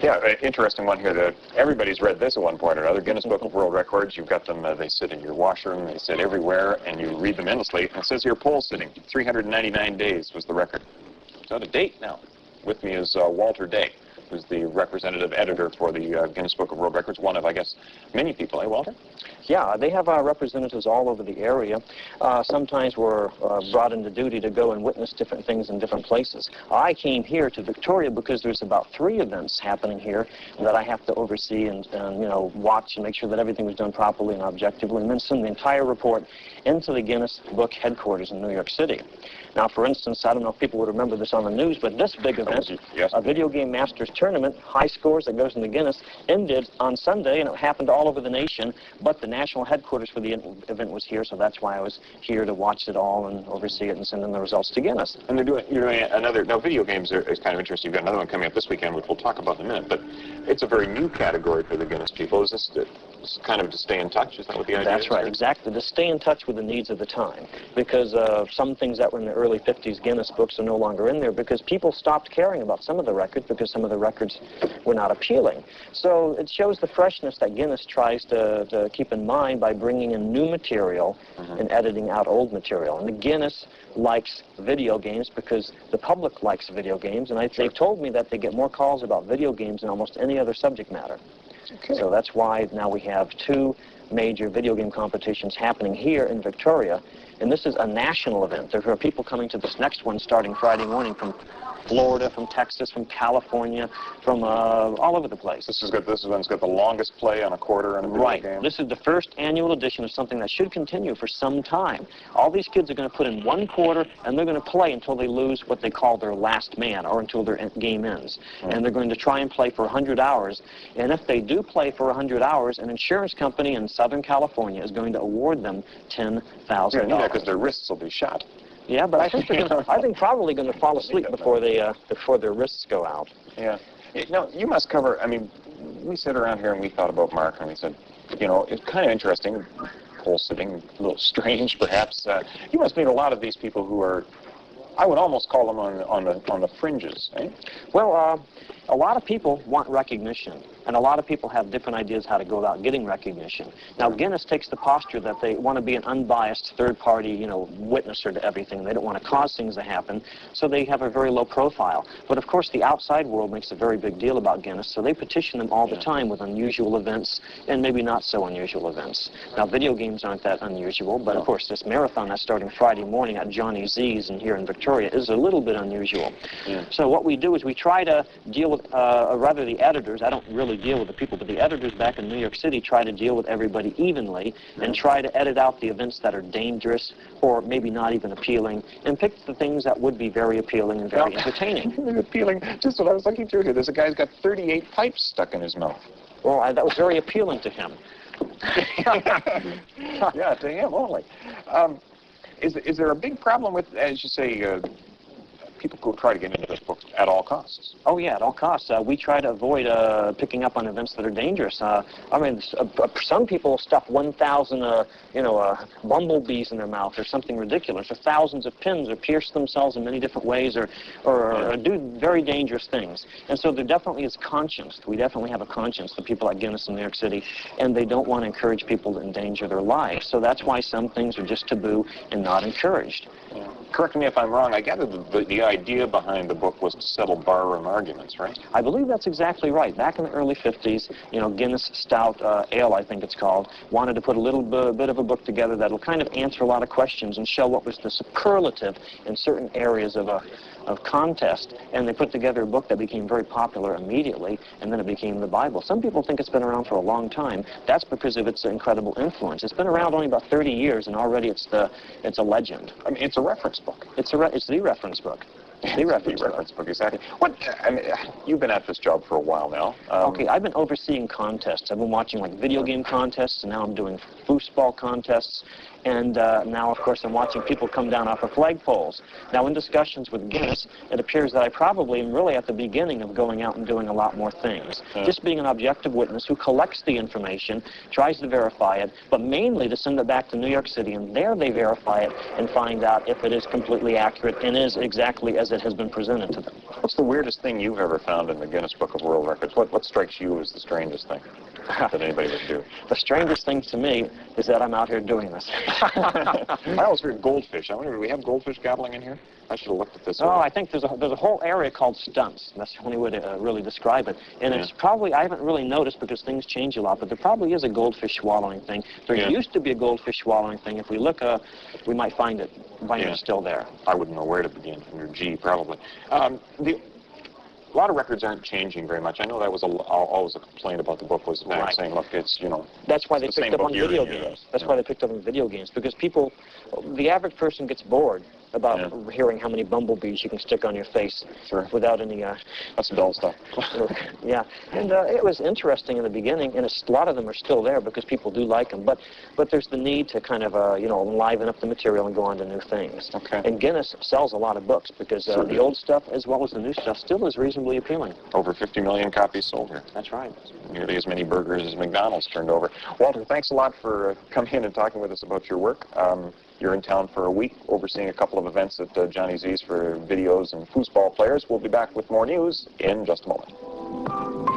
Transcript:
Yeah, interesting one here that everybody's read this at one point or another. Guinness Book of World Records, you've got them, they sit in your washroom, they sit everywhere, and you read them endlessly. And it says here, pole sitting, 399 days was the record. It's out of date now. With me is Walter Day, who's the representative editor for the Guinness Book of World Records, one of, I guess, many people, eh, Walter? Yeah, they have representatives all over the area. Sometimes we're brought into duty to go and witness different things in different places. I came here to Victoria because there's about 3 events happening here that I have to oversee and you know, watch and make sure that everything was done properly and objectively, and then send the entire report into the Guinness Book headquarters in New York City. Now, for instance, I don't know if people would remember this on the news, but this big event, yes, a Video Game Masters tournament, high scores that goes into Guinness, ended on Sunday, and it happened all over the nation, but the national headquarters for the event was here, so that's why I was here to watch it all and oversee it and send in the results to Guinness. And you're doing another, now video games is kind of interesting. You've got another one coming up this weekend, which we'll talk about in a minute, but it's a very new category for the Guinness people. Is this kind of to stay in touch? Is that what the idea is? That's right, exactly, to stay in touch with the needs of the time, because some things that were in the early 50s Guinness books are no longer in there because people stopped caring about some of the records because some of the records were not appealing. So it shows the freshness that Guinness tries to keep in mind by bringing in new material and editing out old material. And the Guinness likes video games because the public likes video games, and they've told me that they get more calls about video games than almost any other subject matter. Okay. So that's why now we have 2 major video game competitions happening here in Victoria, and this is a national event. There are people coming to this next one starting Friday morning from Florida, from Texas, from California, from all over the place. This one's got the longest play on a quarter in a video game. Right. This is the first annual edition of something that should continue for some time. All these kids are going to put in 1 quarter, and they're going to play until they lose what they call their last man, or until their game ends. And they're going to try and play for 100 hours. And if they do play for 100 hours, an insurance company in Southern California is going to award them $10,000. Yeah, because their wrists will be shot. Yeah, but I think I think probably going to fall asleep before their wrists go out. Yeah. Now, you must cover, I mean, we sit around here and we thought about Mark and we said, you know, it's kind of interesting, pole sitting, a little strange perhaps. You must meet a lot of these people who are, I would almost call them on the fringes, eh? Well, a lot of people want recognition, and a lot of people have different ideas how to go about getting recognition. Now, Guinness takes the posture that they want to be an unbiased third-party, you know, witnesser to everything. They don't want to cause things to happen, so they have a very low profile. But of course, the outside world makes a very big deal about Guinness, so they petition them all the time with unusual events and maybe not so unusual events. Now, video games aren't that unusual, but of course, this marathon that's starting Friday morning at Johnny Z's and here in Victoria is a little bit unusual. Yeah. So what we do is we try to deal with, rather the editors, I don't really deal with the people, but the editors back in New York City try to deal with everybody evenly and try to edit out the events that are dangerous or maybe not even appealing and pick the things that would be very appealing and very entertaining. Appealing, just what I was looking through here. There's a guy who's got 38 pipes stuck in his mouth. Well, that was very appealing to him. Yeah, to him only. Is there a big problem with, as you say, people who try to get into this book at all costs? Oh, yeah, at all costs. We try to avoid picking up on events that are dangerous. I mean, some people stuff 1,000, bumblebees in their mouth or something ridiculous, or thousands of pins, or pierce themselves in many different ways, or do very dangerous things. And so there definitely is conscience. We definitely have a conscience, the people at Guinness in New York City, and they don't want to encourage people to endanger their lives. So that's why some things are just taboo and not encouraged. Yeah. Correct me if I'm wrong, I gather the idea behind the book was to settle barroom arguments, right? I believe that's exactly right. Back in the early 50s, you know, Guinness Stout Ale, I think it's called, wanted to put a little bit of a book together that'll kind of answer a lot of questions and show what was the superlative in certain areas of contest, and they put together a book that became very popular immediately, and then it became the Bible. Some people think it's been around for a long time. That's because of its incredible influence. It's been around only about 30 years, and already it's a legend. I mean, it's a reference book. It's the reference book. The reference book, exactly. I mean, you've been at this job for a while now. Okay, I've been overseeing contests. I've been watching like video game contests, and now I'm doing foosball contests. And now, of course, I'm watching people come down off of flagpoles. Now, in discussions with Guinness, it appears that I probably am really at the beginning of going out and doing a lot more things. Just being an objective witness who collects the information, tries to verify it, but mainly to send it back to New York City, and there they verify it and find out if it is completely accurate and is exactly as as it has been presented to them. What's the weirdest thing you've ever found in the Guinness Book of World Records? What strikes you as the strangest thing that anybody would do? The strangest thing to me is that I'm out here doing this. I always heard goldfish. I wonder, do we have goldfish gobbling in here? I should have looked at this. Oh, I think there's a whole area called stunts. That's the only way to really describe it. And it's probably, I haven't really noticed because things change a lot, but there probably is a goldfish swallowing thing. There used to be a goldfish swallowing thing. If we look, we might find it. It's still there. I wouldn't know where to begin. Under G, probably. A lot of records aren't changing very much. I know that was always a complaint about the book, was saying, look, it's, you know... That's why they picked up on video games. That's why they picked up on video games, because people, the average person gets bored about hearing how many bumblebees you can stick on your face without any... That's dull stuff. Yeah, and it was interesting in the beginning, and a lot of them are still there because people do like them, but there's the need to kind of, you know, liven up the material and go on to new things. Okay. And Guinness sells a lot of books because the old stuff as well as the new stuff still is reasonably appealing. Over 50 million copies sold here. That's right. Nearly as many burgers as McDonald's turned over. Walter, thanks a lot for coming in and talking with us about your work. You're in town for a week overseeing a couple of events at Johnny Z's for videos and foosball players. We'll be back with more news in just a moment.